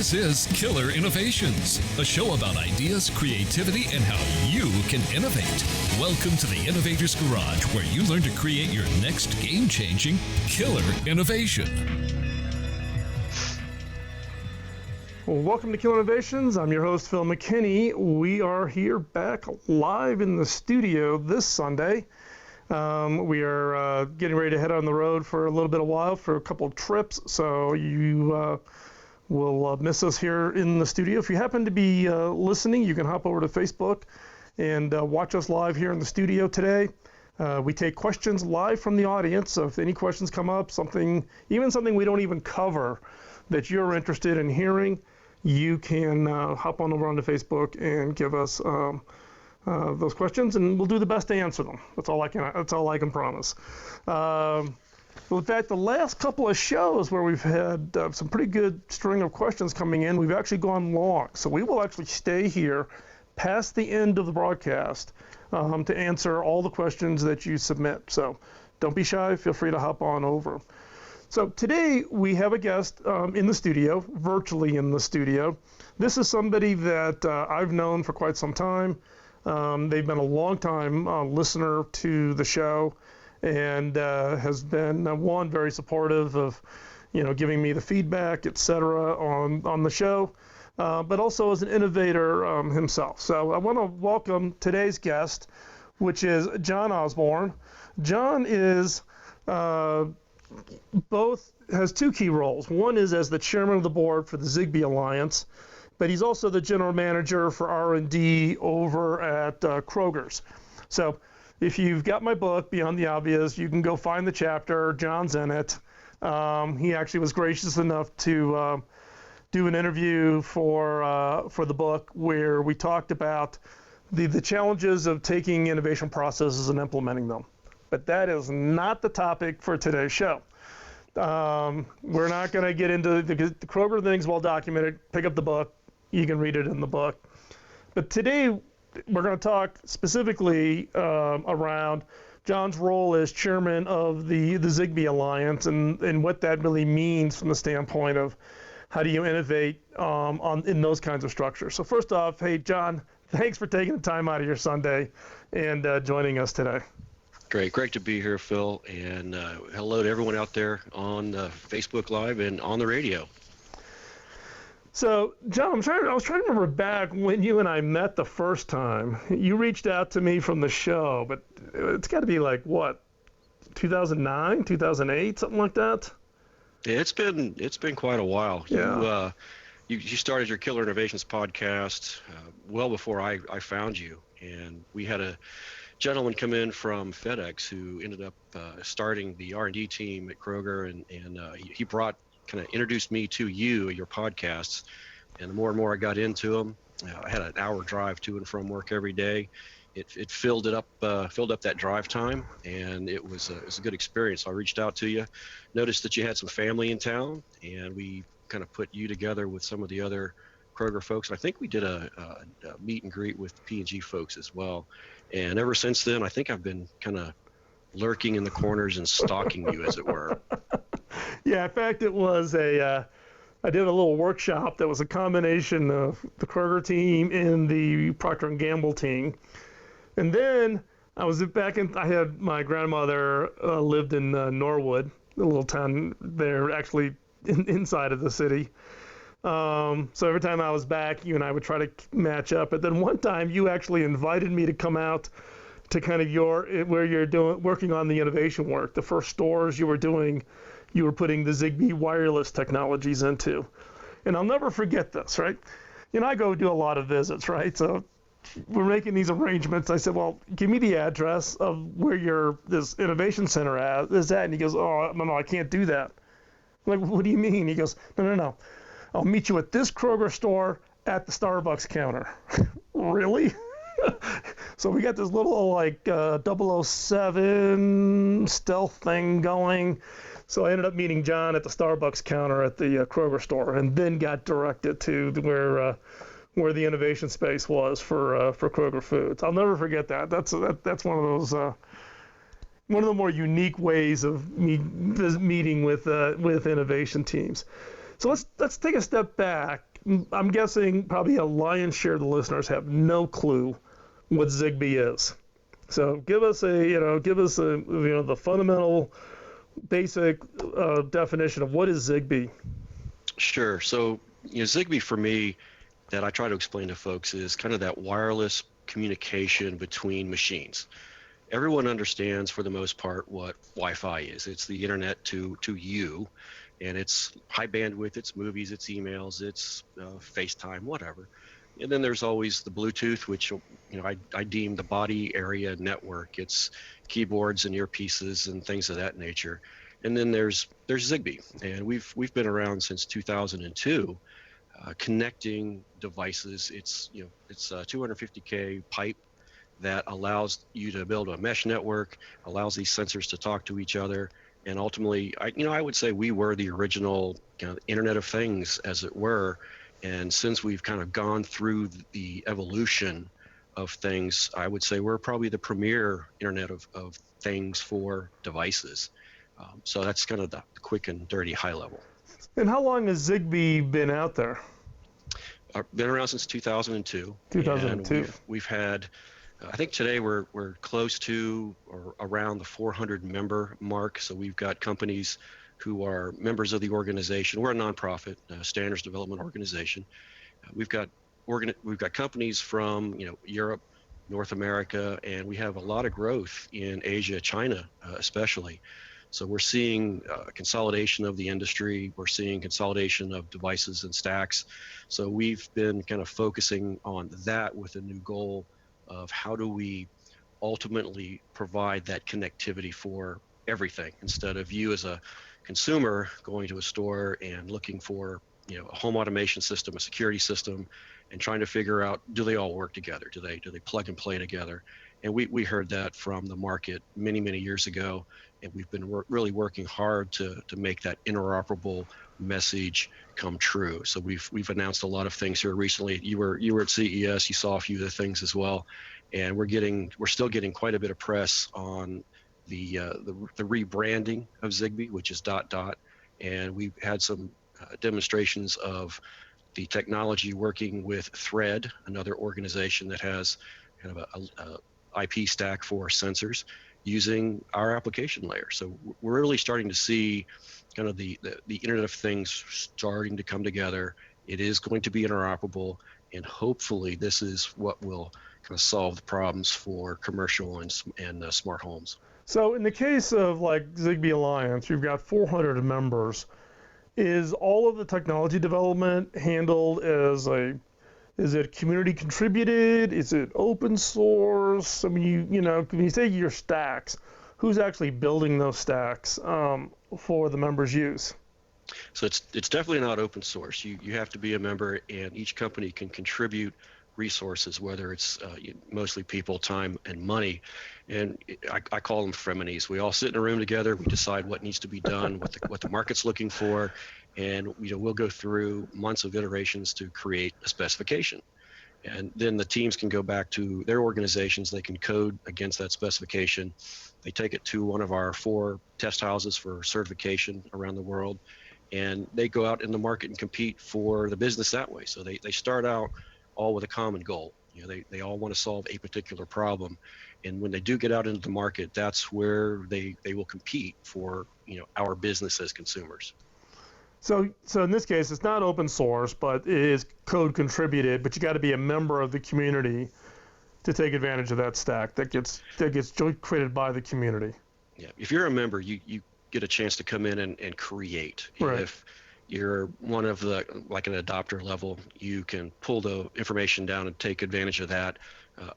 This is Killer Innovations, a show about ideas, creativity, and how you can innovate. Welcome to the Innovator's Garage, where you learn to create your next game-changing killer innovation. Well, welcome to Killer Innovations. I'm your host, Phil McKinney. We are here back live in the studio this Sunday. We are getting ready to head on the road for a little bit of while for a couple of trips, so you will miss us here in the studio. If you happen to be listening, you can hop over to Facebook and watch us live here in the studio today. We take questions live from the audience, so if any questions come up, even something we don't even cover that you're interested in hearing, you can hop on over onto Facebook and give us those questions, and we'll do the best to answer them. That's all I can promise. In fact, the last couple of shows where we've had some pretty good string of questions coming in, we've actually gone long. So we will actually stay here past the end of the broadcast to answer all the questions that you submit. So don't be shy. Feel free to hop on over. So today we have a guest in the studio, virtually in the studio. This is somebody that I've known for quite some time. They've been a long time listener to the show, and has been very supportive of, giving me the feedback, etc. on the show, but also as an innovator himself. So I want to welcome today's guest, which is John Osborne. John is has two key roles. One is as the chairman of the board for the Zigbee Alliance, but he's also the general manager for R&D over at Kroger's. So if you've got my book, Beyond the Obvious, you can go find the chapter. John's in it. He actually was gracious enough to do an interview for the book where we talked about the challenges of taking innovation processes and implementing them. But that is not the topic for today's show. We're not going to get into the Kroger thing's well documented. Pick up the book. You can read it in the book. But today, we're going to talk specifically around John's role as chairman of the Zigbee Alliance and what that really means from the standpoint of how do you innovate in those kinds of structures. So first off, hey, John, thanks for taking the time out of your Sunday and joining us today. Great to be here, Phil, and hello to everyone out there on Facebook Live and on the radio. So, John, I was trying to remember back when you and I met the first time. You reached out to me from the show, but it's got to be like, what, 2009, 2008, something like that? Yeah, it's been quite a while. Yeah. You started your Killer Innovations podcast well before I found you, and we had a gentleman come in from FedEx who ended up starting the R&D team at Kroger, and he kind of introduced me to your podcasts, and the more and more I got into them, I had an hour drive to and from work every day. It filled up that drive time, and it was a good experience. So I reached out to you, noticed that you had some family in town, and we kind of put you together with some of the other Kroger folks. I think we did a meet and greet with the P&G folks as well. And ever since then, I think I've been kind of lurking in the corners and stalking you, as it were. Yeah, in fact, it was I did a little workshop that was a combination of the Kroger team and the Procter & Gamble team. And then I had my grandmother lived in Norwood, a little town there actually inside of the city. So every time I was back, you and I would try to match up. But then one time you actually invited me to come out to kind of where you're working on the innovation work, the first stores you were doing. You were putting the Zigbee wireless technologies into. And I'll never forget this, right? I go do a lot of visits, right? So we're making these arrangements. I said, well, give me the address of where this innovation center is at. And he goes, oh, no, I can't do that. I'm like, what do you mean? He goes, no. I'll meet you at this Kroger store at the Starbucks counter. Really? So we got this little 007 stealth thing going. So I ended up meeting John at the Starbucks counter at the Kroger store, and then got directed to where the innovation space was for Kroger Foods. I'll never forget that. That's one of those one of the more unique ways of meeting with innovation teams. So let's take a step back I'm guessing probably a lion's share of the listeners have no clue what Zigbee is. So give us the fundamental, basic definition of what is Zigbee. Sure. So, Zigbee for me, that I try to explain to folks, is kind of that wireless communication between machines. Everyone understands, for the most part, what Wi-Fi is. It's the internet to you, and it's high bandwidth, it's movies, it's emails, it's FaceTime, whatever. And then there's always the Bluetooth, which I deem the body area network. It's keyboards and earpieces and things of that nature. And then there's Zigbee, and we've been around since 2002, connecting devices. It's a 250K pipe that allows you to build a mesh network, allows these sensors to talk to each other, and ultimately, I would say we were the original Internet of Things, as it were. And since we've kind of gone through the evolution of things, I would say we're probably the premier Internet of Things for devices. So that's kind of the quick and dirty high level. And how long has Zigbee been out there? Been around since 2002. 2002. And we've had, I think today we're close to or around the 400 member mark. So we've got companies who are members of the organization. We're a nonprofit standards development organization. We've got companies from Europe, North America, and we have a lot of growth in Asia, China especially. So we're seeing consolidation of the industry. We're seeing consolidation of devices and stacks. So we've been kind of focusing on that with a new goal of how do we ultimately provide that connectivity for everything, instead of you as a consumer going to a store and looking for a home automation system, a security system, and trying to figure out, do they all work together? Do they plug and play together? And we heard that from the market many years ago, and we've been really working hard to make that interoperable message come true. So we've announced a lot of things here recently. You were at CES, you saw a few of the things as well, and we're still getting quite a bit of press on the rebranding of Zigbee, which is ... And we've had some demonstrations of the technology working with Thread, another organization that has kind of a IP stack for sensors, using our application layer. So we're really starting to see kind of the Internet of Things starting to come together. It is going to be interoperable, and hopefully this is what will kind of solve the problems for commercial and smart homes. So in the case of like Zigbee Alliance, you've got 400 members. Is all of the technology development handled as is it community contributed? Is it open source? I mean, when you say your stacks, who's actually building those stacks for the members' use? So it's definitely not open source. You have to be a member, and each company can contribute resources, whether it's mostly people, time, and money. And I call them frenemies. We all sit in a room together. We decide what needs to be done, what the market's looking for, and we'll go through months of iterations to create a specification. And then the teams can go back to their organizations. They can code against that specification. They take it to one of our 4 test houses for certification around the world, and they go out in the market and compete for the business that way. So they start out all with a common goal. They all want to solve a particular problem, and when they do get out into the market, that's where they will compete for our business as consumers. So in this case, it's not open source, but it is code contributed. But you got to be a member of the community to take advantage of that stack that gets created by the community. Yeah, if you're a member, you get a chance to come in and create. Right. If you're one of the, like an adopter level, you can pull the information down and take advantage of that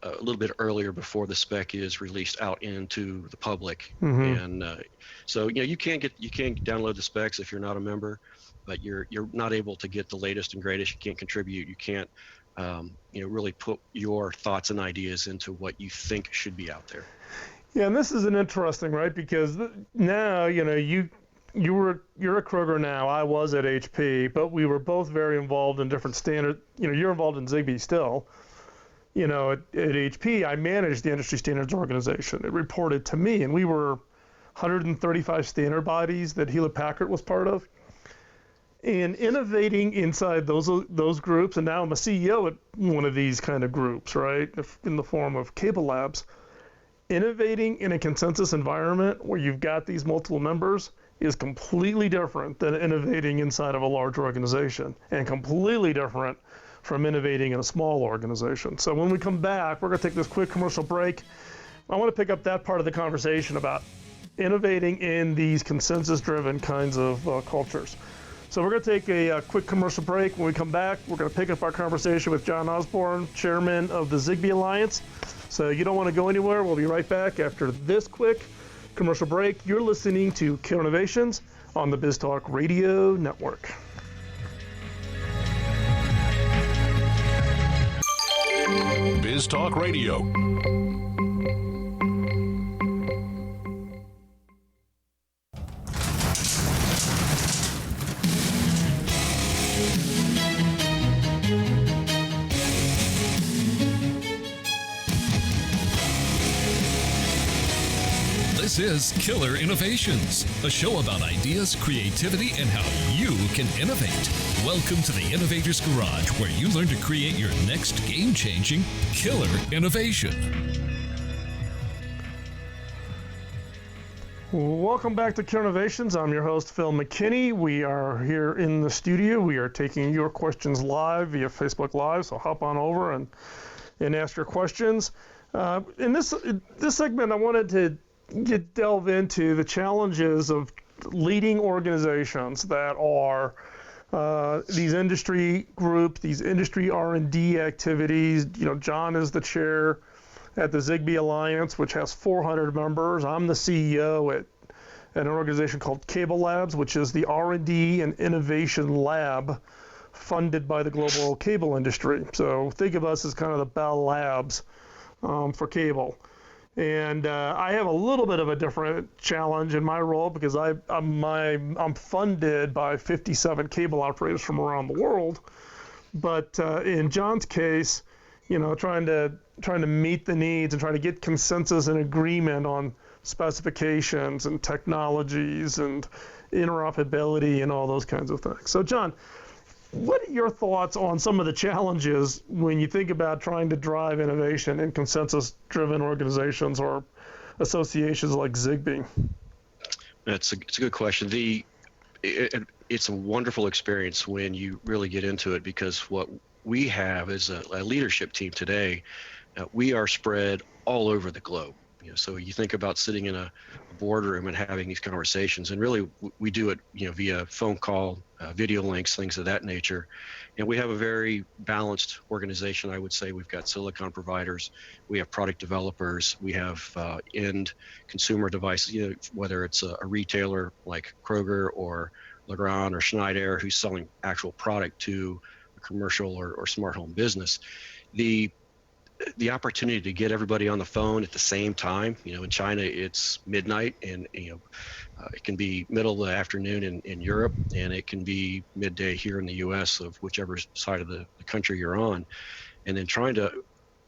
a little bit earlier before the spec is released out into the public. Mm-hmm. And so you can't download the specs if you're not a member, but you're not able to get the latest and greatest. You can't contribute. You can't really put your thoughts and ideas into what you think should be out there. Yeah, and this is an interesting, right? Because now you're at Kroger now. I was at HP, but we were both very involved in different standards. You're involved in Zigbee still. At HP, I managed the industry standards organization. It reported to me, and we were 135 standard bodies that Hewlett Packard was part of. and innovating inside those groups. And now I'm a CEO at one of these kind of groups, right, in the form of Cable Labs. Innovating in a consensus environment where you've got these multiple members is completely different than innovating inside of a large organization, and completely different from innovating in a small organization. So when we come back, we're going to take this quick commercial break. I want to pick up that part of the conversation about innovating in these consensus-driven kinds of cultures. So we're going to take a quick commercial break. When we come back, we're going to pick up our conversation with John Osborne, chairman of the Zigbee Alliance. So you don't want to go anywhere. We'll be right back after this quick commercial break. You're listening to Killer Innovations on the BizTalk Radio Network. BizTalk Radio. This is Killer Innovations, a show about ideas, creativity, and how you can innovate. Welcome to the Innovator's Garage, where you learn to create your next game-changing killer innovation. Welcome back to Killer Innovations. I'm your host, Phil McKinney. We are here in the studio. We are taking your questions live via Facebook Live, so hop on over and ask your questions. In this segment, I wanted to delve into the challenges of leading organizations that are these industry groups, these industry R&D activities. You know, John is the chair at the Zigbee Alliance, which has 400 members. I'm the CEO at an organization called Cable Labs, which is the R&D and innovation lab funded by the global cable industry. So think of us as kind of the Bell Labs for cable. And I have a little bit of a different challenge in my role because I'm funded by 57 cable operators from around the world. But in John's case, you know, trying to meet the needs and trying to get consensus and agreement on specifications and technologies and interoperability and all those kinds of things. So John, what are your thoughts on some of the challenges when you think about trying to drive innovation in consensus-driven organizations or associations like Zigbee? It's a good question. It's a wonderful experience when you really get into it, because what we have is a leadership team today. We are spread all over the globe. You know, so you think about sitting in a boardroom and having these conversations, and really we do it, you know, via phone call, video links, things of that nature. And we have a very balanced organization, I would say. We've got silicon providers, we have product developers, we have end consumer devices, you know, whether it's a retailer like Kroger or Legrand or Schneider who's selling actual product to a commercial or smart home business. The opportunity to get everybody on the phone at the same time, you know, in China it's midnight, and you know, it can be middle of the afternoon in Europe, and it can be midday here in the U.S. of whichever side of the country you're on, and then trying to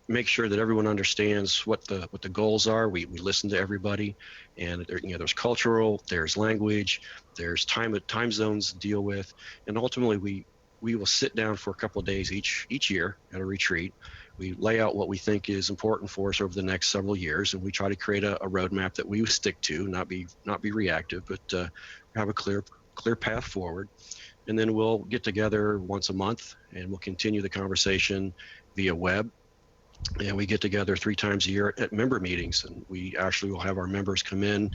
make sure that everyone understands what the goals are. We listen to everybody, and there, you know, there's cultural, there's language, there's time zones to deal with, and ultimately we will sit down for a couple of days each year at a retreat. We lay out what we think is important for us over the next several years, and we try to create a roadmap that we stick to, not be reactive, but have a clear path forward. And then we'll get together once a month, and we'll continue the conversation via web. And we get together 3 times a year at member meetings, and we actually will have our members come in,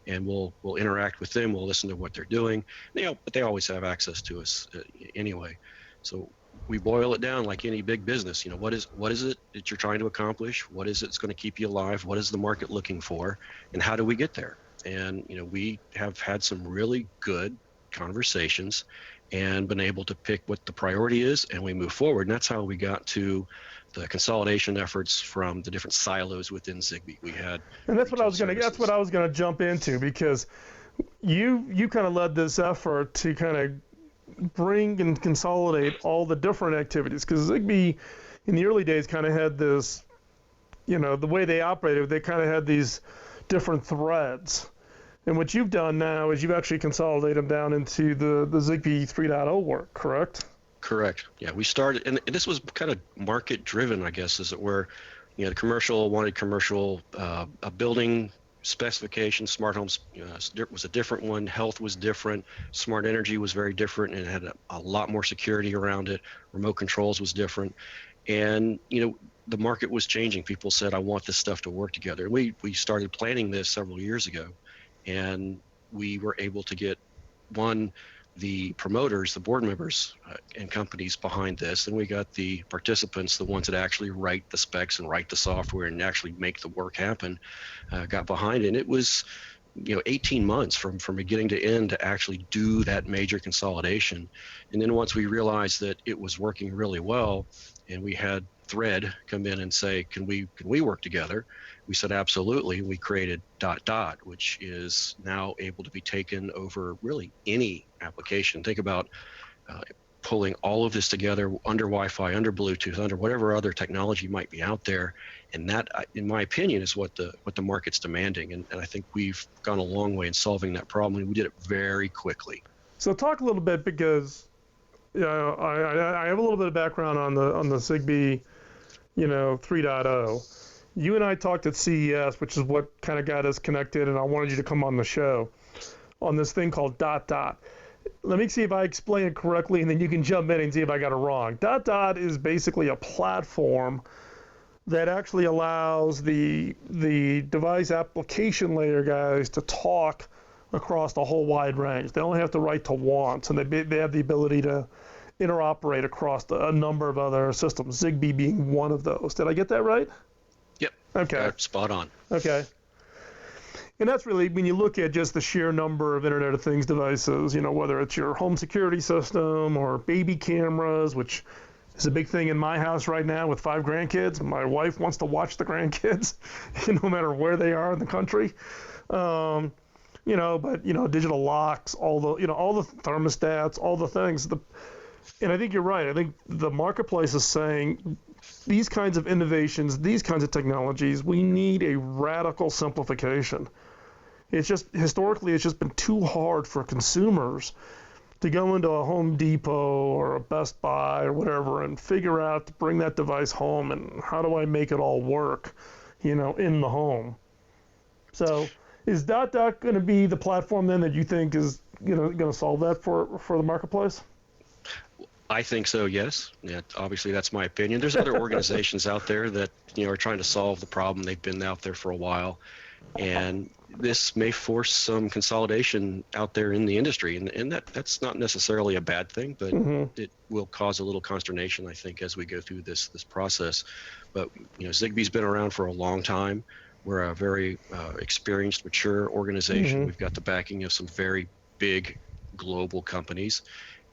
and we'll interact with them. We'll listen to what they're doing. You know, but they always have access to us anyway. So we boil it down like any big business. You know, what is it that you're trying to accomplish? What is it that's going to keep you alive? What is the market looking for? And how do we get there? And, you know, we have had some really good conversations and been able to pick what the priority is, and we move forward. And that's how we got to the consolidation efforts from the different silos within Zigbee. We had, and that's what I was going to jump into, because you kind of led this effort to kind of bring and consolidate all the different activities, because Zigbee in the early days kind of had this, you know, the way they operated, they kind of had these different threads, And what you've done now is you've actually consolidated them down into the Zigbee 3.0 work, correct? Correct. Yeah, we started, and this was kind of market driven, I guess, as it were. The commercial wanted commercial, a building specification, smart homes was a different one. Health was different. Smart energy was very different, and it had a lot more security around it. Remote controls was different. And, the market was changing. People said, I want this stuff to work together. We started planning this several years ago, and we were able to get the promoters, the board members and companies behind this. And we got the participants, the ones that actually write the specs and write the software and actually make the work happen, got behind it. And it was, 18 months from beginning to end to actually do that major consolidation. And then once we realized that it was working really well, and we had Thread come in and say, can we work together? We said, absolutely. We created ... which is now able to be taken over really any application. Think about pulling all of this together under Wi-Fi, under Bluetooth, under whatever other technology might be out there. And that, in my opinion, is what the market's demanding. And I think we've gone a long way in solving that problem, and we did it very quickly. So talk a little bit, because I have a little bit of background on the Zigbee 3.0. You and I talked at CES, which is what kind of got us connected, and I wanted you to come on the show on this thing called ... Let me see if I explain it correctly, and then you can jump in and see if I got it wrong. ... is basically a platform that actually allows the device application layer guys to talk across the whole wide range. They only have to write to once, and they have the ability to interoperate across a number of other systems, Zigbee being one of those. Did I get that right? Yep. Okay. Spot on. Okay. And that's really, when you look at just the sheer number of Internet of Things devices, whether it's your home security system or baby cameras, which is a big thing in my house right now with 5 grandkids. My wife wants to watch the grandkids, no matter where they are in the country. But digital locks, all the thermostats, all the things. And I think you're right. I think the marketplace is saying these kinds of innovations, these kinds of technologies, we need a radical simplification. Historically, it's just been too hard for consumers to go into a Home Depot or a Best Buy or whatever and figure out to bring that device home and how do I make it all work, in the home. So is going to be the platform then that you think is going to solve that for the marketplace? I think so, yes. Yeah, obviously, that's my opinion. There's other organizations out there that are trying to solve the problem. They've been out there for a while, and this may force some consolidation out there in the industry, and that's not necessarily a bad thing, but it will cause a little consternation, I think, as we go through this process. But Zigbee's been around for a long time. We're a very experienced, mature organization. We've got the backing of some very big global companies.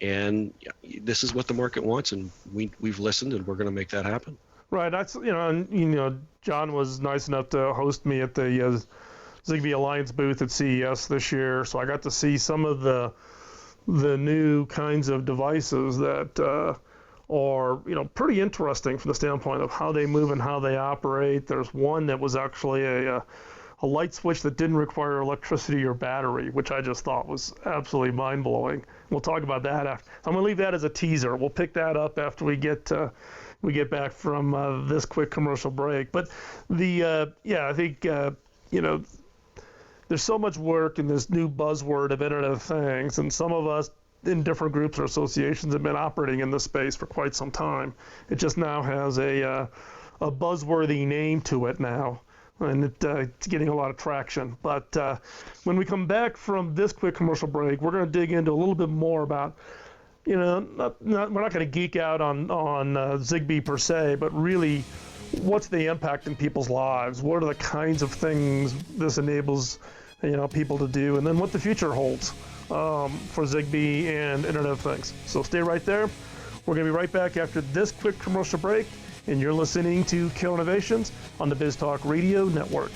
And this is what the market wants, and we've listened, and we're going to make that happen. Right. That's John was nice enough to host me at the Zigbee Alliance booth at CES this year, so I got to see some of the new kinds of devices that are pretty interesting from the standpoint of how they move and how they operate. There's one that was actually a light switch that didn't require electricity or battery, which I just thought was absolutely mind-blowing. We'll talk about that after. I'm going to leave that as a teaser. We'll pick that up after we get back from this quick commercial break. But I think there's so much work in this new buzzword of Internet of Things, and some of us in different groups or associations have been operating in this space for quite some time. It just now has a buzzworthy name to it now, and it's getting a lot of traction. But when we come back from this quick commercial break, we're going to dig into a little bit more about, we're not going to geek out on Zigbee per se, but really what's the impact in people's lives? What are the kinds of things this enables people to do, and then what the future holds for Zigbee and Internet of Things. So stay right there. We're going to be right back after this quick commercial break, and you're listening to Kill Innovations on the Biz Talk Radio Network.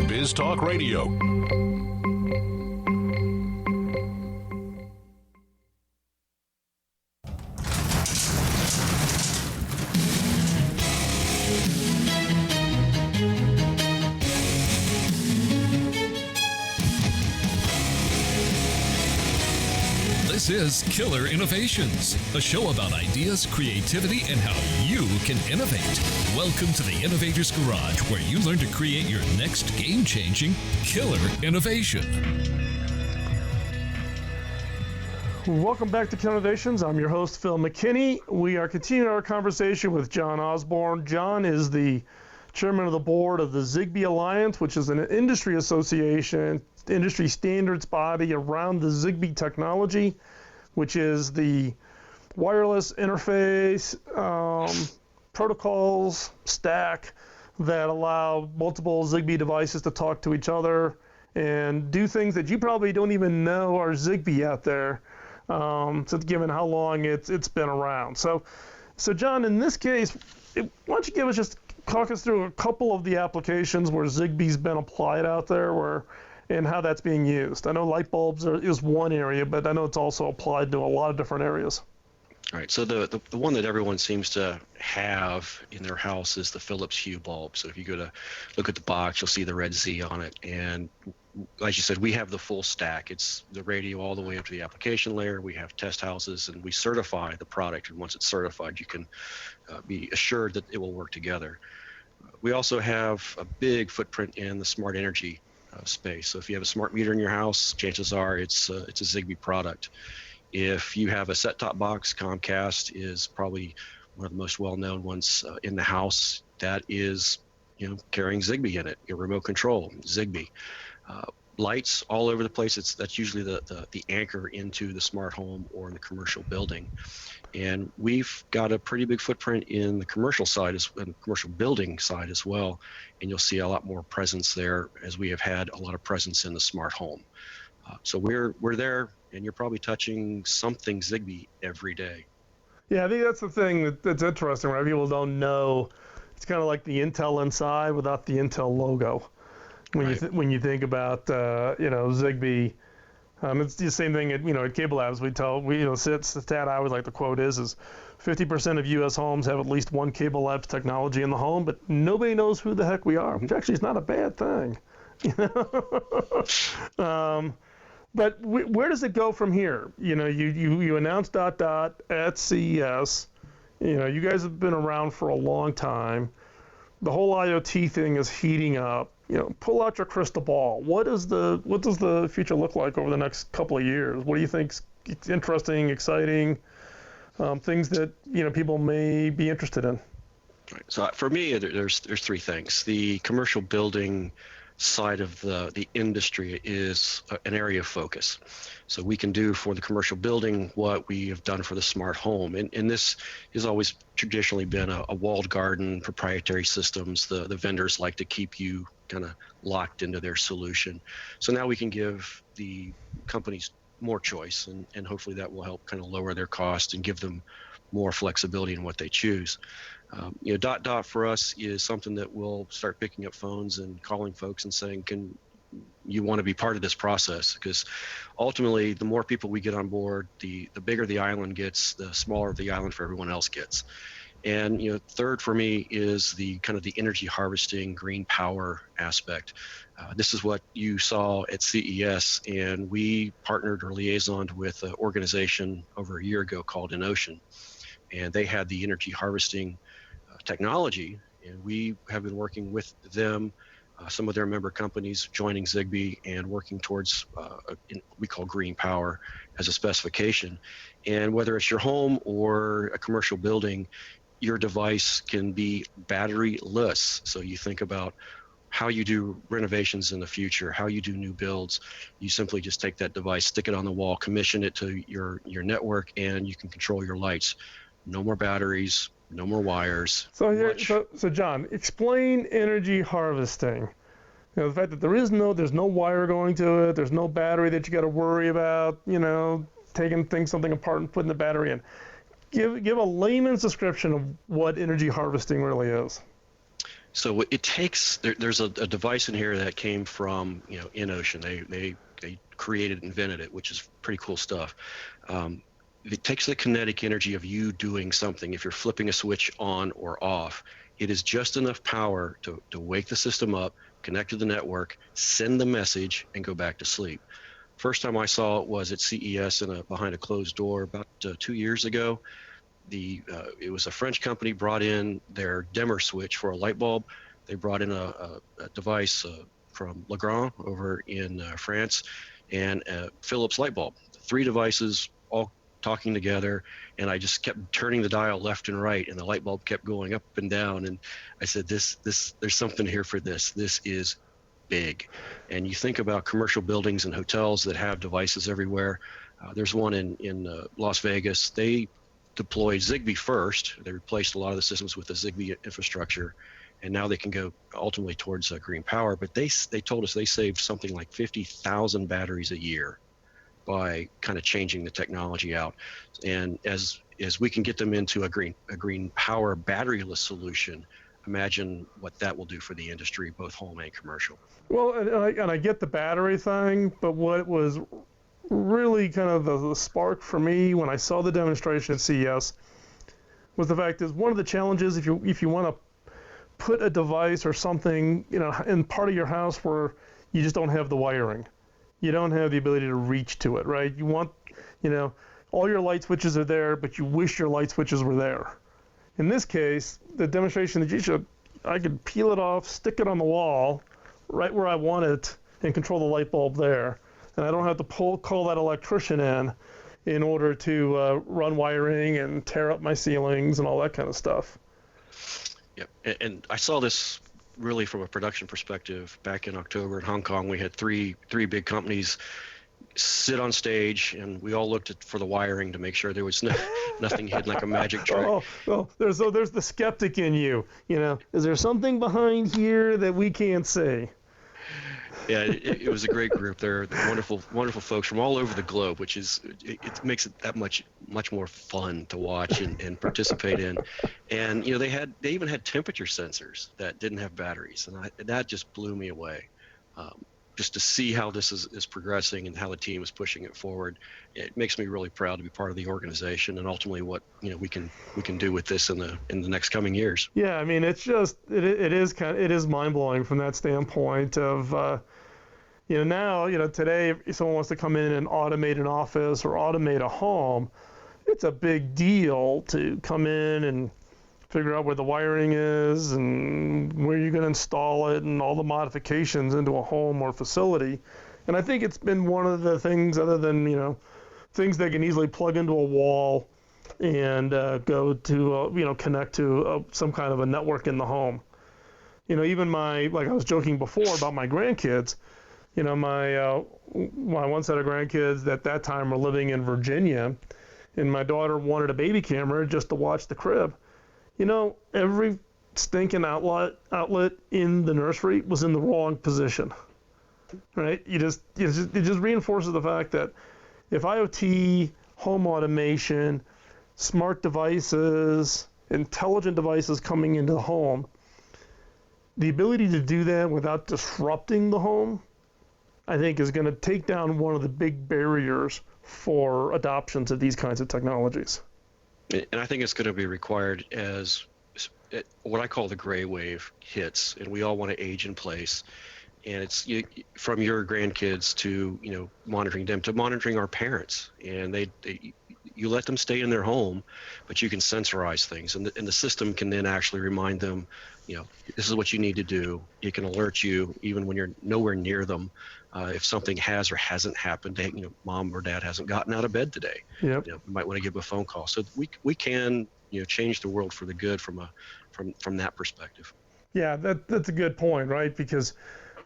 Biz Talk Radio. This is Killer Innovations, a show about ideas, creativity, and how you can innovate. Welcome to the Innovator's Garage, where you learn to create your next game-changing killer innovation. Welcome back to Killer Innovations. I'm your host, Phil McKinney. We are continuing our conversation with John Osborne. John is the chairman of the board of the Zigbee Alliance, which is an industry association, industry standards body around the Zigbee technology, which is the wireless interface protocols stack that allow multiple Zigbee devices to talk to each other and do things that you probably don't even know are Zigbee out there, so given how long it's been around. So John, in this case, why don't you give us just talk us through a couple of the applications where Zigbee's been applied out there, and how that's being used. I know light bulbs is one area, but I know it's also applied to a lot of different areas. All right, so the one that everyone seems to have in their house is the Philips Hue bulb. So if you go to look at the box, you'll see the red Z on it. And like you said, we have the full stack. It's the radio all the way up to the application layer. We have test houses, and we certify the product. And once it's certified, you can be assured that it will work together. We also have a big footprint in the smart energy space. So if you have a smart meter in your house, chances are it's a Zigbee product. If you have a set-top box, Comcast is probably one of the most well-known ones in the house. That is, carrying Zigbee in it. Your remote control, Zigbee. Lights all over the place. That's usually the anchor into the smart home or in the commercial building. And we've got a pretty big footprint in the commercial side, and commercial building side as well. And you'll see a lot more presence there, as we have had a lot of presence in the smart home. So we're there, and you're probably touching something Zigbee every day. Yeah, I think that's the thing that's interesting, right? People don't know. It's kind of like the Intel inside without the Intel logo. When you think about Zigbee, it's the same thing at Cable Labs. The stat I always like to quote is 50% of U.S. homes have at least one Cable Labs technology in the home, but nobody knows who the heck we are, which actually is not a bad thing. But where does it go from here? You announced at CES. You guys have been around for a long time. The whole IoT thing is heating up. Pull out your crystal ball. What does the future look like over the next couple of years? What do you think's interesting, exciting, things that people may be interested in? Right. So for me, there's three things. The commercial building side of the industry is an area of focus. So we can do for the commercial building what we have done for the smart home. And this has always traditionally been a walled garden, proprietary systems. The vendors like to keep you kind of locked into their solution. So now we can give the companies more choice, and hopefully that will help kind of lower their cost and give them more flexibility in what they choose. Dot for us is something that we'll start picking up phones and calling folks and saying, can you want to be part of this process? Because ultimately, the more people we get on board, the bigger the island gets, the smaller the island for everyone else gets. And third for me is the kind of the energy harvesting, green power aspect. This is what you saw at CES, and we partnered or liaisoned with an organization over a year ago called InOcean, and they had the energy harvesting technology, and we have been working with them, some of their member companies joining Zigbee and working towards we call green power as a specification. And whether it's your home or a commercial building, your device can be battery-less. So you think about how you do renovations in the future, how you do new builds. You simply just take that device, stick it on the wall, commission it to your network, and you can control your lights. No more batteries, no more wires. So John, explain energy harvesting. The fact that there's no wire going to it, there's no battery that you got to worry about, taking something apart and putting the battery in. Give a layman's description of what energy harvesting really is. So it takes, there's a device in here that came from, InOcean. They created, invented it, which is pretty cool stuff. It takes the kinetic energy of you doing something. If you're flipping a switch on or off, it is just enough power to wake the system up, connect to the network, send the message, and go back to sleep. First time I saw it was at CES behind a closed door about 2 years ago. It was a French company brought in their dimmer switch for a light bulb. They brought in a device from Legrand over in France, and a Philips light bulb. 3 devices all talking together, and I just kept turning the dial left and right, and the light bulb kept going up and down. And I said, "This, there's something here for this. This is big." And you think about commercial buildings and hotels that have devices everywhere. There's one in Las Vegas. They deployed Zigbee first. They replaced a lot of the systems with the Zigbee infrastructure, and now they can go ultimately towards green power. But they told us they saved something like 50,000 batteries a year by kind of changing the technology out. And as we can get them into a green power batteryless solution, imagine what that will do for the industry, both home and commercial. Well, and I get the battery thing, but what was really kind of the spark for me when I saw the demonstration at CES was the fact is one of the challenges if you want to put a device or something, in part of your house where you just don't have the wiring. You don't have the ability to reach to it, right? You want, all your light switches are there, but you wish your light switches were there. In this case, the demonstration that you showed, I could peel it off, stick it on the wall, right where I want it, and control the light bulb there. And I don't have to call that electrician in order to run wiring and tear up my ceilings and all that kind of stuff. Yep, and I saw this really from a production perspective back in October in Hong Kong. We had three big companies sit on stage, and we all looked for the wiring to make sure there was nothing hidden like a magic trick. Oh, well, there's the skeptic in you. Is there something behind here that we can't see? Yeah, it was a great group. They're wonderful folks from all over the globe, which it makes it that much more fun to watch and participate in. And they even had temperature sensors that didn't have batteries, and that just blew me away. Just to see how this is progressing and how the team is pushing it forward, it makes me really proud to be part of the organization and ultimately what we can do with this in the next coming years. Yeah, I mean, it's just it is mind blowing from that standpoint of now today if someone wants to come in and automate an office or automate a home, it's a big deal to come in and figure out where the wiring is and where you're going to install it and all the modifications into a home or facility. And I think it's been one of the things, other than things they can easily plug into a wall and go to connect to some kind of a network in the home. Even like I was joking before about my grandkids. My one set of grandkids at that time were living in Virginia, and my daughter wanted a baby camera just to watch the crib. Every stinking outlet in the nursery was in the wrong position, right? It just reinforces the fact that if IoT, home automation, smart devices, intelligent devices coming into the home, the ability to do that without disrupting the home, I think is going to take down one of the big barriers for adoptions of these kinds of technologies. And I think it's going to be required as what I call the gray wave hits, and we all want to age in place. And it's from your grandkids to monitoring them to monitoring our parents, and you let them stay in their home, but you can sensorize things, and the system can then actually remind them, this is what you need to do. It can alert you even when you're nowhere near them. If something has or hasn't happened, mom or dad hasn't gotten out of bed today. Yep. You might want to give them a phone call. So we can change the world for the good from that perspective. Yeah, that's a good point, right? Because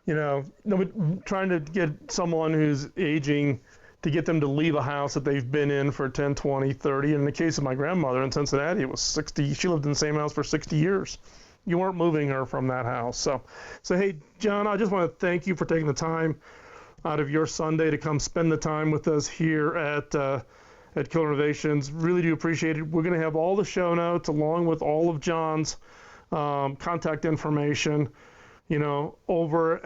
trying to get someone who's aging to get them to leave a house that they've been in for 10, 20, 30. In the case of my grandmother in Cincinnati, it was 60. She lived in the same house for 60 years. You weren't moving her from that house. So hey, John, I just want to thank you for taking the time out of your Sunday to come spend the time with us here at Killer Innovations. Really do appreciate it. We're going to have all the show notes along with all of John's contact information, over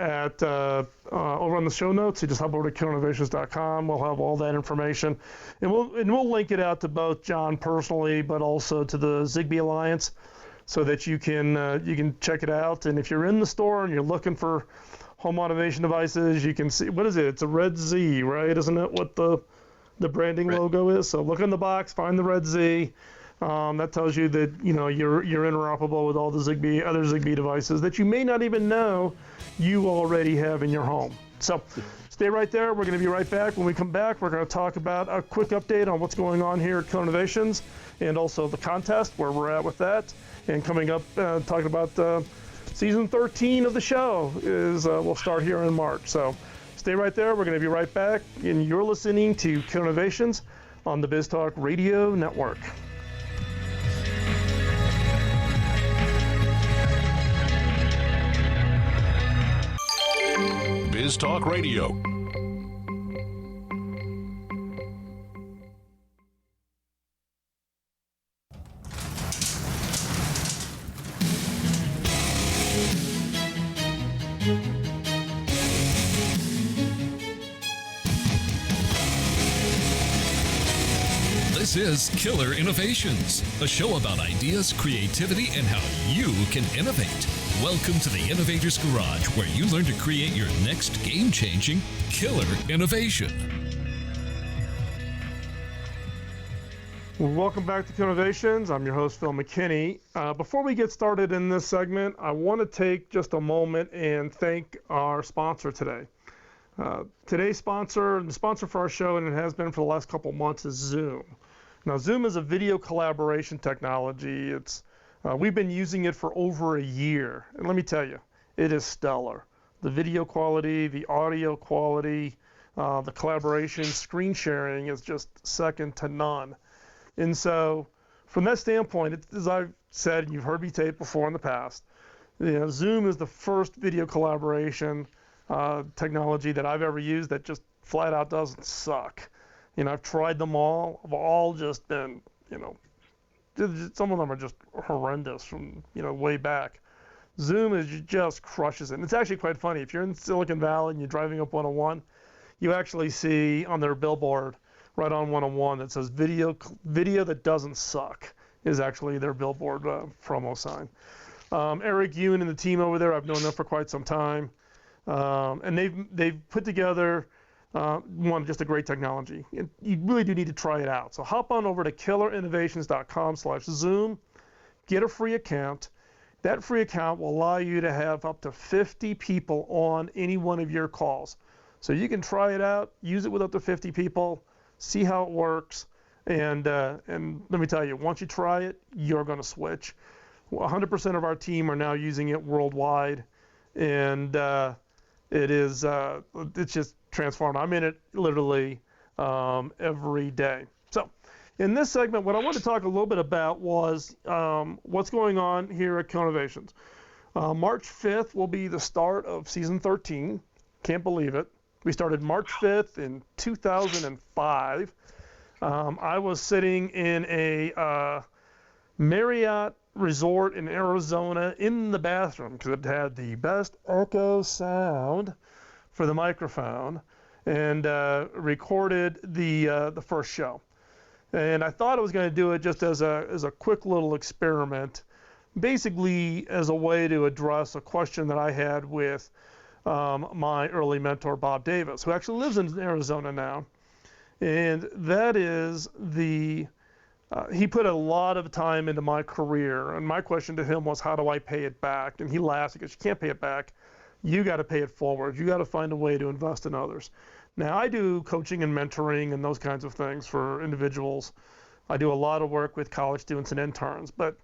on the show notes. You just hop over to killerinnovations.com. We'll have all that information, and we'll link it out to both John personally, but also to the Zigbee Alliance, so that you can check it out. And if you're in the store and you're looking for home automation devices, you can see, what is it? It's a red Z, right? Isn't it what the branding logo is? So look in the box, find the red Z. That tells you that you're interoperable with all the other Zigbee devices that you may not even know you already have in your home. So stay right there. We're going to be right back. When we come back, we're going to talk about a quick update on what's going on here at Killer Innovations, and also the contest, where we're at with that. And coming up, talking about season 13 of the show is we'll start here in March. So stay right there. We're going to be right back, and you're listening to Killer Innovations on the BizTalk Radio Network. BizTalk Radio. This is Killer Innovations, a show about ideas, creativity, and how you can innovate. Welcome to the Innovator's Garage, where you learn to create your next game-changing killer innovation. Welcome back to Killer Innovations. I'm your host, Phil McKinney. Before we get started in this segment, I want to take just a moment and thank our sponsor today. Today's sponsor, the sponsor for our show, and it has been for the last couple months, is Zoom. Now, Zoom is a video collaboration technology. We've been using it for over a year, and let me tell you, it is stellar. The video quality, the audio quality, the collaboration, screen sharing is just second to none. And so, from that standpoint, as I've said, and you've heard me say it before in the past, Zoom is the first video collaboration technology that I've ever used that just flat out doesn't suck. I've tried them all. I've all just been, some of them are just horrendous from, way back. Zoom just crushes it. And it's actually quite funny. If you're in Silicon Valley and you're driving up 101, you actually see on their billboard right on 101 that says video that doesn't suck is actually their billboard promo sign. Eric Yoon and the team over there, I've known them for quite some time. And they've put together just a great technology. You really do need to try it out. So hop on over to killerinnovations.com/Zoom, get a free account. That free account will allow you to have up to 50 people on any one of your calls. So you can try it out, use it with up to 50 people, see how it works, and let me tell you, once you try it, you're going to switch. 100% of our team are now using it worldwide, and it's just transformed. I'm in it literally every day. So in this segment, what I want to talk a little bit about was what's going on here at Killer Innovations. March 5th will be the start of season 13. Can't believe it. We started March 5th in 2005. I was sitting in a Marriott resort in Arizona in the bathroom because it had the best echo sound for the microphone, and recorded the first show. And I thought I was going to do it just as a quick little experiment, basically as a way to address a question that I had with my early mentor, Bob Davis, who actually lives in Arizona now. And that is he put a lot of time into my career, and my question to him was, how do I pay it back? And he laughed because you can't pay it back. You got to pay it forward. You got to find a way to invest in others. Now, I do coaching and mentoring and those kinds of things for individuals. I do a lot of work with college students and interns, but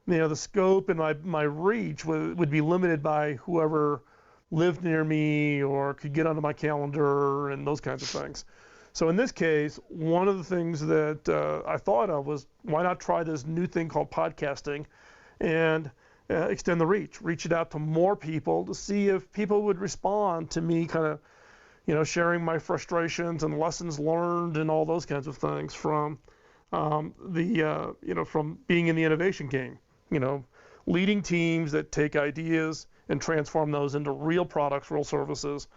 the scope and my reach would be limited by whoever lived near me or could get onto my calendar and those kinds of things. So in this case, one of the things that I thought of was, why not try this new thing called podcasting and extend the reach it out to more people to see if people would respond to me kind of, sharing my frustrations and lessons learned and all those kinds of things from from being in the innovation game, leading teams that take ideas and transform those into real products, real services,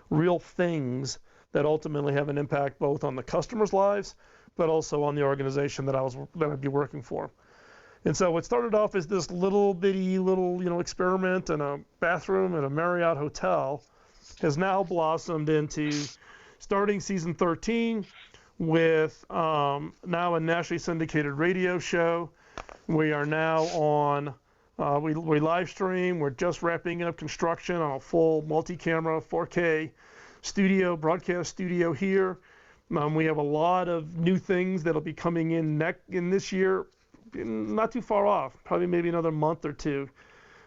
real things that ultimately have an impact both on the customers' lives, but also on the organization that I'd be working for. And so it started off as this little experiment in a bathroom at a Marriott hotel has now blossomed into starting season 13 with now a nationally syndicated radio show. We are now on, we live stream. We're just wrapping up construction on a full multi-camera 4K broadcast studio here. We have a lot of new things that'll be coming in this year, not too far off, probably maybe another month or two.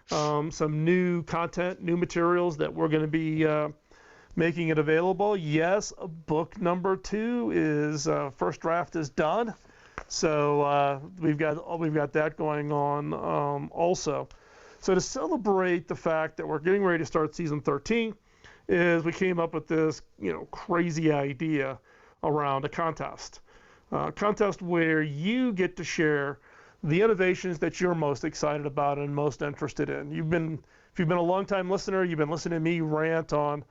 Some new content, new materials that we're going to be making it available. Yes, book number 2 is first draft is done, so we've got that going on also. So to celebrate the fact that we're getting ready to start season 13, is we came up with this crazy idea around a contest where you get to share the innovations that you're most excited about and most interested in. If you've been a long-time listener, you've been listening to me rant on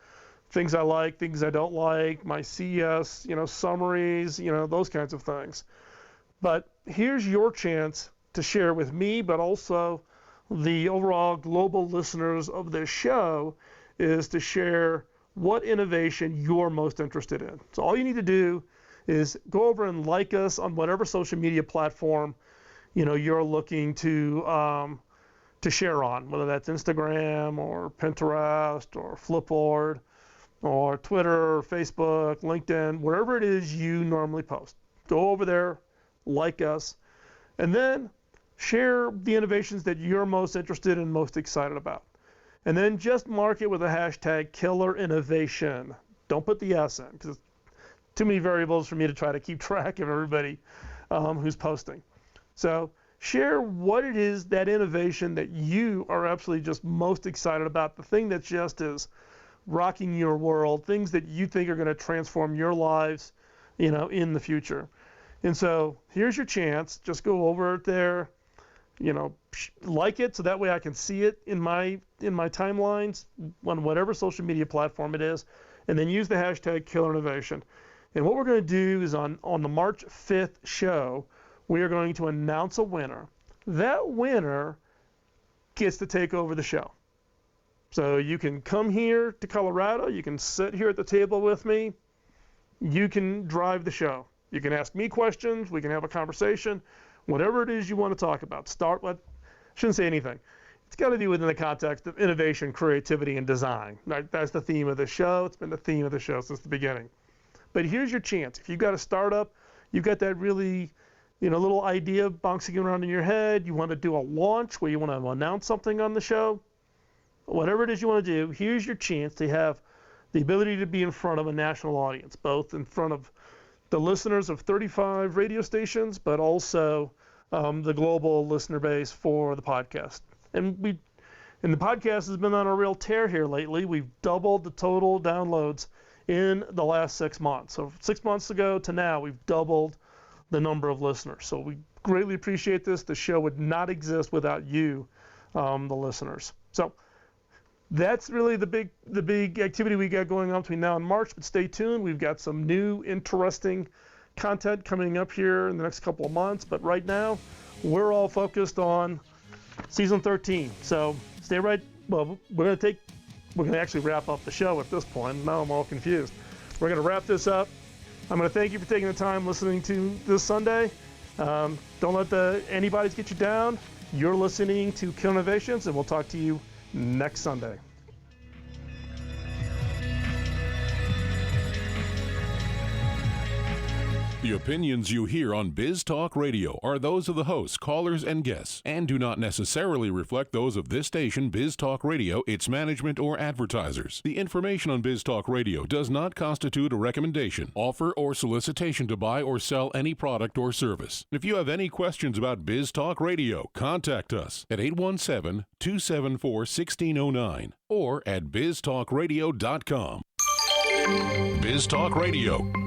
things I like, things I don't like, my CES, summaries, those kinds of things. But here's your chance to share with me, but also the overall global listeners of this show, is to share what innovation you're most interested in. So all you need to do is go over and like us on whatever social media platform you're looking to share on, whether that's Instagram or Pinterest or Flipboard or Twitter or Facebook, LinkedIn, wherever it is you normally post. Go over there, like us, and then share the innovations that you're most interested in, most excited about. And then just mark it with a hashtag killer innovation. Don't put the S in, because it's too many variables for me to try to keep track of everybody who's posting. So share what it is, that innovation that you are absolutely just most excited about, the thing that just is rocking your world, things that you think are going to transform your lives, in the future. And so here's your chance. Just go over there, like it, so that way I can see it in my timelines on whatever social media platform it is, and then use the hashtag killer innovation. And what we're going to do is on the March 5th show, we are going to announce a winner. That winner gets to take over the show. So you can come here to Colorado, you can sit here at the table with me, you can drive the show. You can ask me questions, we can have a conversation, whatever it is you want to talk about. Shouldn't say anything. It's got to be within the context of innovation, creativity, and design. That's the theme of the show. It's been the theme of the show since the beginning. But here's your chance. If you've got a startup, you've got that really little idea bouncing around in your head, you want to do a launch where you want to announce something on the show, whatever it is you want to do, here's your chance to have the ability to be in front of a national audience, both in front of the listeners of 35 radio stations, but also the global listener base for the podcast. And the podcast has been on a real tear here lately. We've doubled the total downloads in the last 6 months. So 6 months ago to now, we've doubled the number of listeners. So we greatly appreciate this. The show would not exist without you, the listeners. So that's really the big activity we got going on between now and March, but stay tuned. We've got some new interesting content coming up here in the next couple of months, but right now we're all focused on season 13. So stay right. Well, we're going to actually wrap up the show at this point. Now I'm all confused. We're going to wrap this up. I'm going to thank you for taking the time listening to this Sunday. Don't let the antibodies get you down. You're listening to Kill Innovations, and we'll talk to you next Sunday. The opinions you hear on Biz Talk Radio are those of the hosts, callers, and guests, and do not necessarily reflect those of this station, Biz Talk Radio, its management, or advertisers. The information on Biz Talk Radio does not constitute a recommendation, offer, or solicitation to buy or sell any product or service. If you have any questions about Biz Talk Radio, contact us at 817-274-1609 or at biztalkradio.com. Biz Talk Radio.